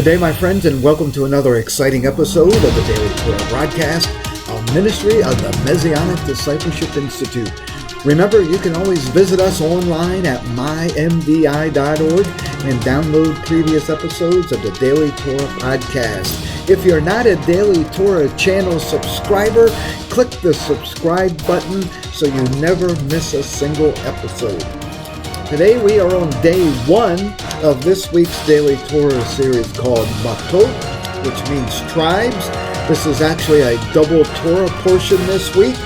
Good day, my friends, and welcome to another exciting episode of the Daily Torah Broadcast, a ministry of the Messianic Discipleship Institute. Remember, you can always visit us online at mymdi.org and download previous episodes of the Daily Torah Podcast. If you're not a Daily Torah channel subscriber, click the subscribe button so you never miss a single episode. Today we are on day 1 of this week's Daily Torah series called Matot, which means tribes. This is actually a double Torah portion this week,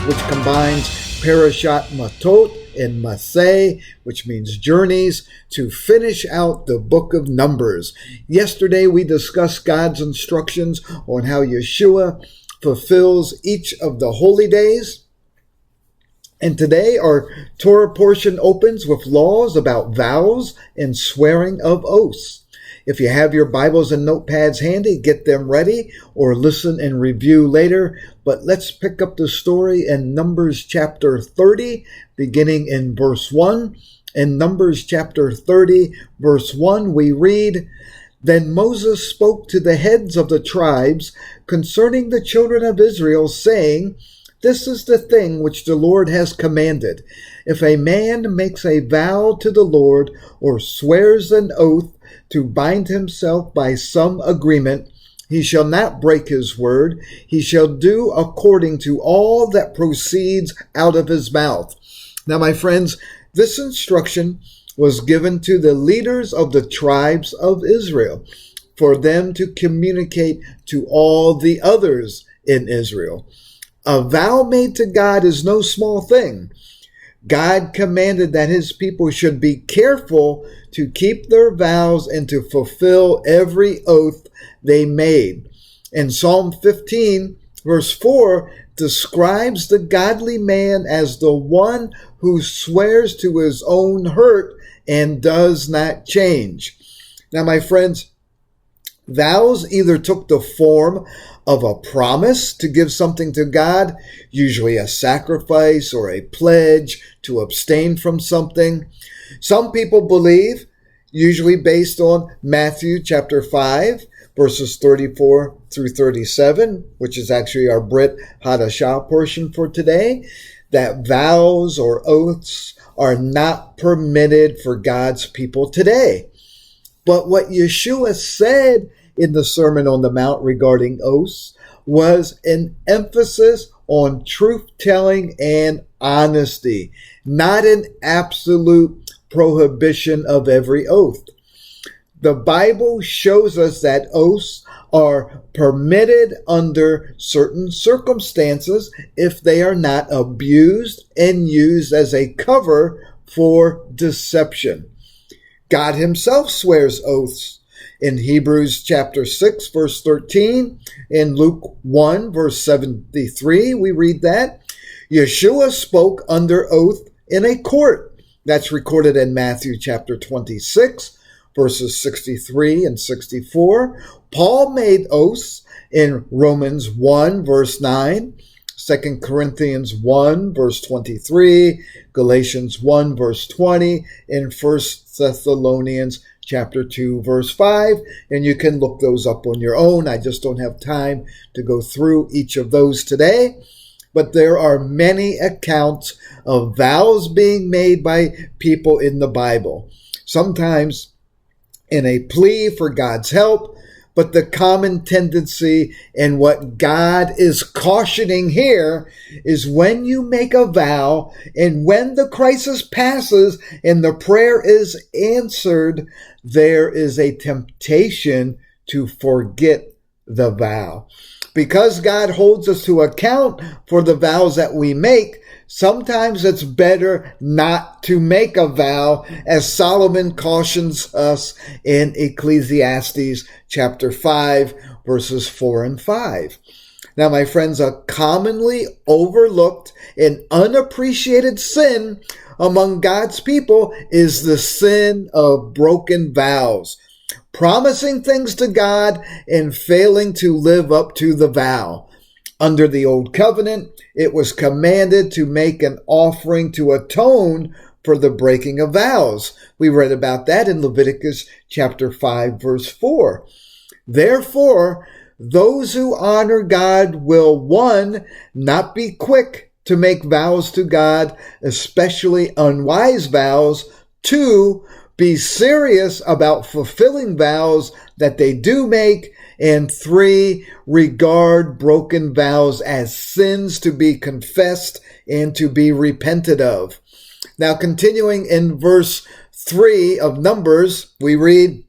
which combines Parashat Matot and Masei, which means journeys, to finish out the book of Numbers. Yesterday we discussed God's instructions on how Yeshua fulfills each of the holy days. And today our Torah portion opens with laws about vows and swearing of oaths. If you have your Bibles and notepads handy, get them ready or listen and review later. But let's pick up the story in Numbers chapter 30, beginning in verse 1. In Numbers chapter 30, verse 1, we read, "Then Moses spoke to the heads of the tribes concerning the children of Israel, saying, This is the thing which the Lord has commanded. If a man makes a vow to the Lord or swears an oath to bind himself by some agreement, he shall not break his word. He shall do according to all that proceeds out of his mouth." Now, my friends, this instruction was given to the leaders of the tribes of Israel for them to communicate to all the others in Israel. A vow made to God is no small thing. God commanded that his people should be careful to keep their vows and to fulfill every oath they made. And Psalm 15, verse 4, describes the godly man as the one who swears to his own hurt and does not change. Now, my friends, vows either took the form of a promise to give something to God, usually a sacrifice or a pledge to abstain from something. Some people believe, usually based on Matthew chapter 5, verses 34 through 37, which is actually our Brit Hadashah portion for today, that vows or oaths are not permitted for God's people today. But what Yeshua said in the Sermon on the Mount regarding oaths was an emphasis on truth-telling and honesty, not an absolute prohibition of every oath. The Bible shows us that oaths are permitted under certain circumstances if they are not abused and used as a cover for deception. God himself swears oaths. In Hebrews chapter 6, verse 13, in Luke 1, verse 73, we read that Yeshua spoke under oath in a court. That's recorded in Matthew chapter 26, verses 63 and 64. Paul made oaths in Romans 1, verse 9, 2 Corinthians 1, verse 23, Galatians 1, verse 20, and 1 Thessalonians chapter 2, verse 5, and you can look those up on your own. I just don't have time to go through each of those today. But there are many accounts of vows being made by people in the Bible, sometimes in a plea for God's help, but the common tendency and what God is cautioning here is when you make a vow and when the crisis passes and the prayer is answered, there is a temptation to forget the vow. Because God holds us to account for the vows that we make, sometimes it's better not to make a vow, as Solomon cautions us in Ecclesiastes chapter 5, verses 4 and 5. Now, my friends, a commonly overlooked and unappreciated sin among God's people is the sin of broken vows, promising things to God and failing to live up to the vow. Under the Old Covenant, it was commanded to make an offering to atone for the breaking of vows. We read about that in Leviticus chapter 5, verse 4. Therefore, those who honor God will, 1, not be quick to make vows to God, especially unwise vows. 2, be serious about fulfilling vows that they do make. And 3, regard broken vows as sins to be confessed and to be repented of. Now, continuing in verse 3 of Numbers, we read,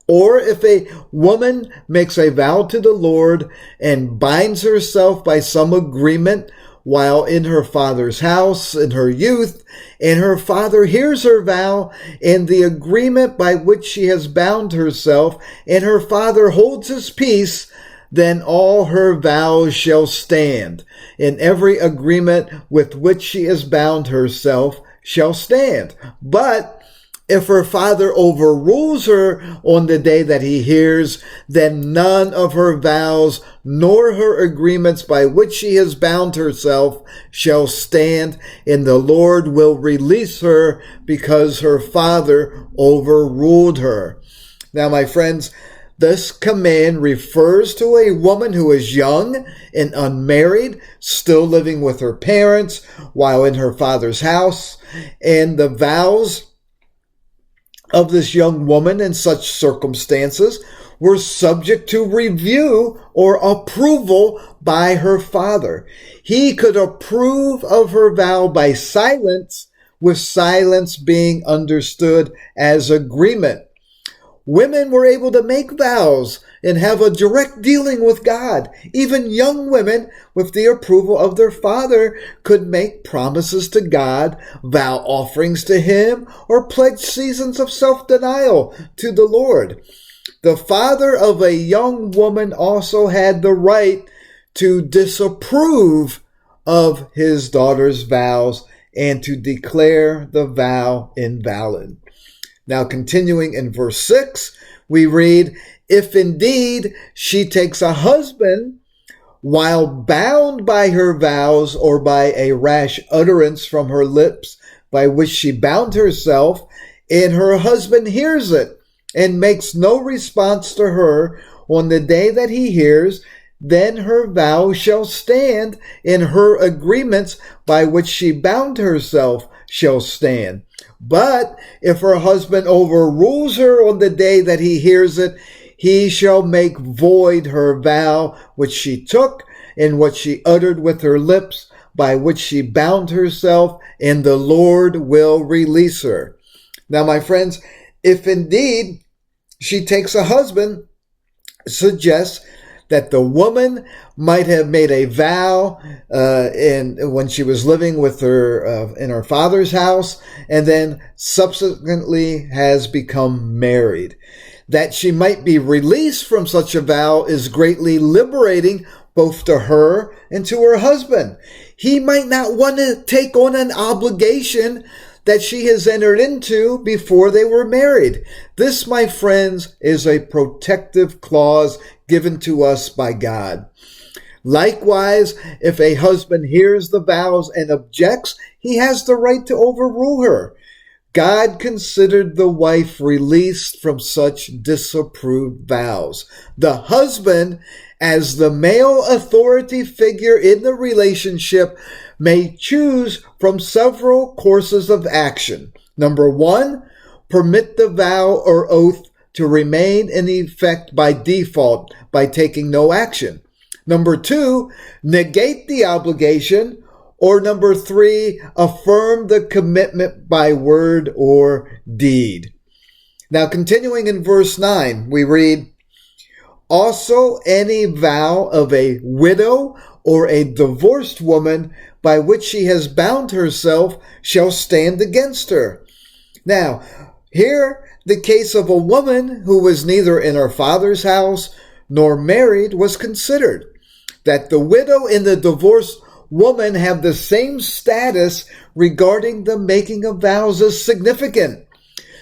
or if a woman makes a vow to the Lord and binds herself by some agreement while in her father's house in her youth, and her father hears her vow and the agreement by which she has bound herself, and her father holds his peace, then all her vows shall stand, and every agreement with which she has bound herself shall stand. But if her father overrules her on the day that he hears, then none of her vows nor her agreements by which she has bound herself shall stand, and the Lord will release her because her father overruled her. Now, my friends, this command refers to a woman who is young and unmarried, still living with her parents while in her father's house, and the vows of this young woman in such circumstances were subject to review or approval by her father. He could approve of her vow by silence, with silence being understood as agreement. Women were able to make vows and have a direct dealing with God. Even young women, with the approval of their father, could make promises to God, vow offerings to him, or pledge seasons of self-denial to the Lord. The father of a young woman also had the right to disapprove of his daughter's vows and to declare the vow invalid. Now, continuing in verse 6, we read, if indeed she takes a husband while bound by her vows or by a rash utterance from her lips by which she bound herself, and her husband hears it and makes no response to her on the day that he hears, then her vow shall stand, and her agreements by which she bound herself shall stand. But if her husband overrules her on the day that he hears it, he shall make void her vow which she took and what she uttered with her lips, by which she bound herself, and the Lord will release her. Now, my friends, if indeed she takes a husband, suggests that the woman might have made a vow when she was living with her in her father's house, and then subsequently has become married. That she might be released from such a vow is greatly liberating both to her and to her husband. He might not want to take on an obligation that she has entered into before they were married. This, my friends, is a protective clause given to us by God. Likewise, if a husband hears the vows and objects, he has the right to overrule her. God considered the wife released from such disapproved vows. The husband, as the male authority figure in the relationship, may choose from several courses of action. Number 1, permit the vow or oath to remain in effect by default by taking no action. Number 2, negate the obligation. Or number 3, affirm the commitment by word or deed. Now, continuing in verse 9, we read, also any vow of a widow or a divorced woman by which she has bound herself shall stand against her. Now, here the case of a woman who was neither in her father's house nor married was considered. That the widow and the divorced woman have the same status regarding the making of vows is significant.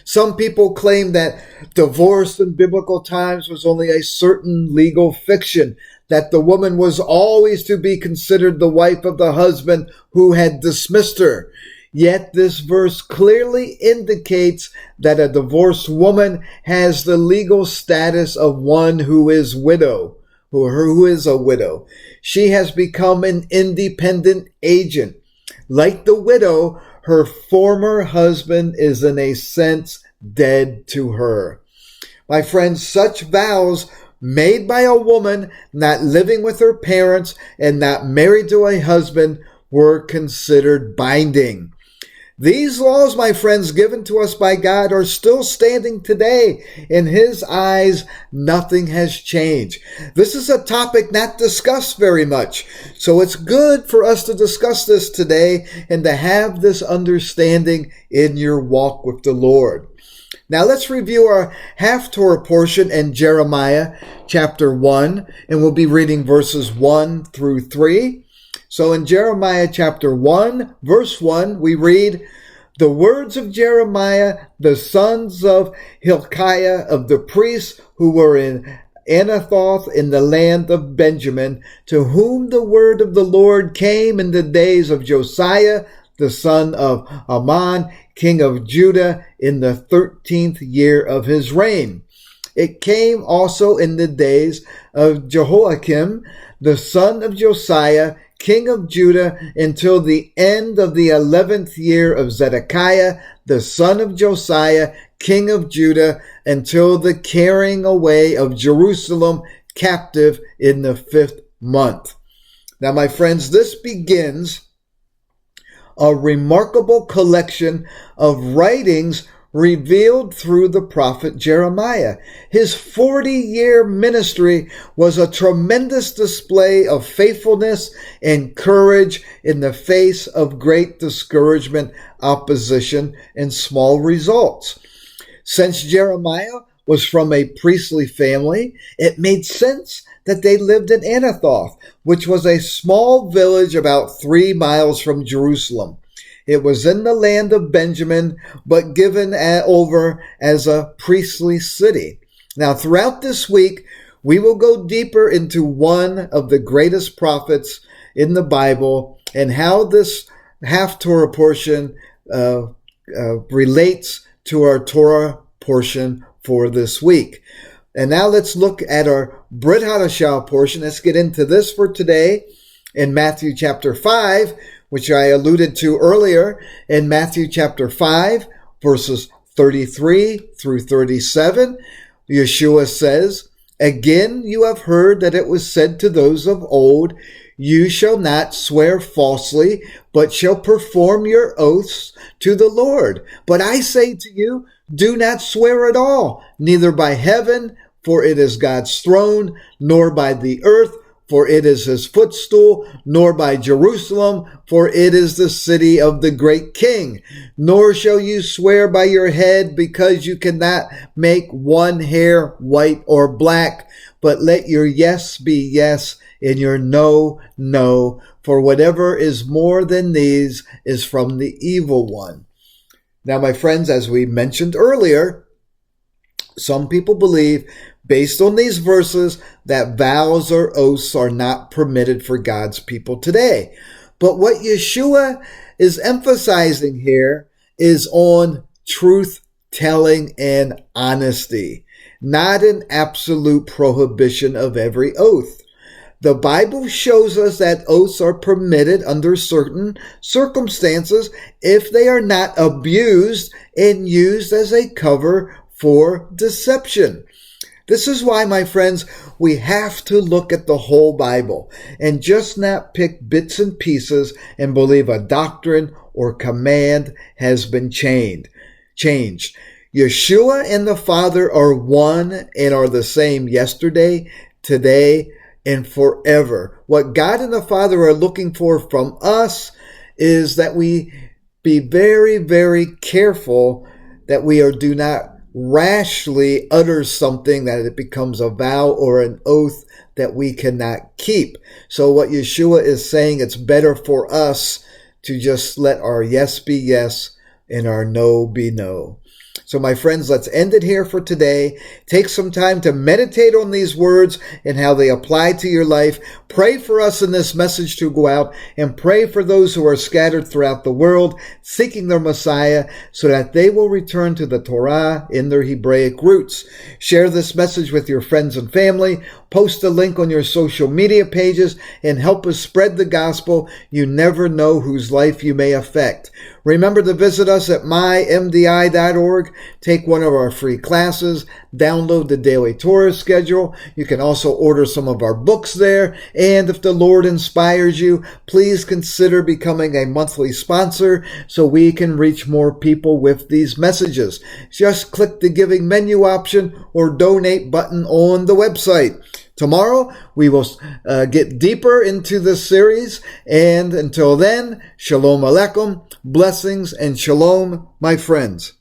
Some people claim that divorce in biblical times was only a certain legal fiction, that the woman was always to be considered the wife of the husband who had dismissed her. Yet this verse clearly indicates that a divorced woman has the legal status of one who is a widow. She has become an independent agent. Like the widow, her former husband is in a sense dead to her. My friends, such vows made by a woman not living with her parents and not married to a husband were considered binding. These laws, my friends, given to us by God are still standing today. In His eyes, nothing has changed. This is a topic not discussed very much. So it's good for us to discuss this today and to have this understanding in your walk with the Lord. Now let's review our half-Torah portion in Jeremiah chapter 1, and we'll be reading verses 1 through 3. So in Jeremiah chapter 1, verse 1, we read, "The words of Jeremiah, the sons of Hilkiah, of the priests who were in Anathoth in the land of Benjamin, to whom the word of the Lord came in the days of Josiah, the son of Amon, king of Judah, in the 13th year of his reign. It came also in the days of Jehoiakim, the son of Josiah, king of Judah, until the end of the 11th year of Zedekiah, the son of Josiah, king of Judah, until the carrying away of Jerusalem captive in the 5th month." Now, my friends, this begins a remarkable collection of writings revealed through the prophet Jeremiah. His 40-year ministry was a tremendous display of faithfulness and courage in the face of great discouragement, opposition, and small results. Since Jeremiah was from a priestly family, it made sense that they lived in Anathoth, which was a small village about 3 miles from Jerusalem. It was in the land of Benjamin, but given over as a priestly city. Now, throughout this week, we will go deeper into one of the greatest prophets in the Bible and how this half-Torah portion relates to our Torah portion for this week. And now let's look at our Brit Hadashah portion. Let's get into this for today in Matthew chapter 5, which I alluded to earlier. In Matthew chapter 5, verses 33 through 37, Yeshua says, "Again you have heard that it was said to those of old, 'You shall not swear falsely, but shall perform your oaths to the Lord.' But I say to you, do not swear at all, neither by heaven, for it is God's throne, nor by the earth, for it is his footstool, nor by Jerusalem, for it is the city of the great king. Nor shall you swear by your head, because you cannot make one hair white or black, but let your yes be yes, and your no, no, for whatever is more than these is from the evil one." Now, my friends, as we mentioned earlier, some people believe, based on these verses, that vows or oaths are not permitted for God's people today. But what Yeshua is emphasizing here is on truth-telling and honesty, not an absolute prohibition of every oath. The Bible shows us that oaths are permitted under certain circumstances if they are not abused and used as a cover for deception. This is why, my friends, we have to look at the whole Bible and just not pick bits and pieces and believe a doctrine or command has been changed. Yeshua and the Father are one and are the same yesterday, today, and forever. What God and the Father are looking for from us is that we be very, very careful that we do not rashly utter something that it becomes a vow or an oath that we cannot keep. So what Yeshua is saying, it's better for us to just let our yes be yes and our no be no. So my friends, let's end it here for today. Take some time to meditate on these words and how they apply to your life. Pray for us in this message to go out, and pray for those who are scattered throughout the world seeking their Messiah, so that they will return to the Torah in their Hebraic roots. Share this message with your friends and family. Post a link on your social media pages and help us spread the gospel. You never know whose life you may affect. Remember to visit us at mymdi.org. Take one of our free classes. Download the Daily Torah schedule. You can also order some of our books there. And if the Lord inspires you, please consider becoming a monthly sponsor so we can reach more people with these messages. Just click the giving menu option or donate button on the website. Tomorrow, we will get deeper into this series. And until then, Shalom Aleichem, blessings and shalom, my friends.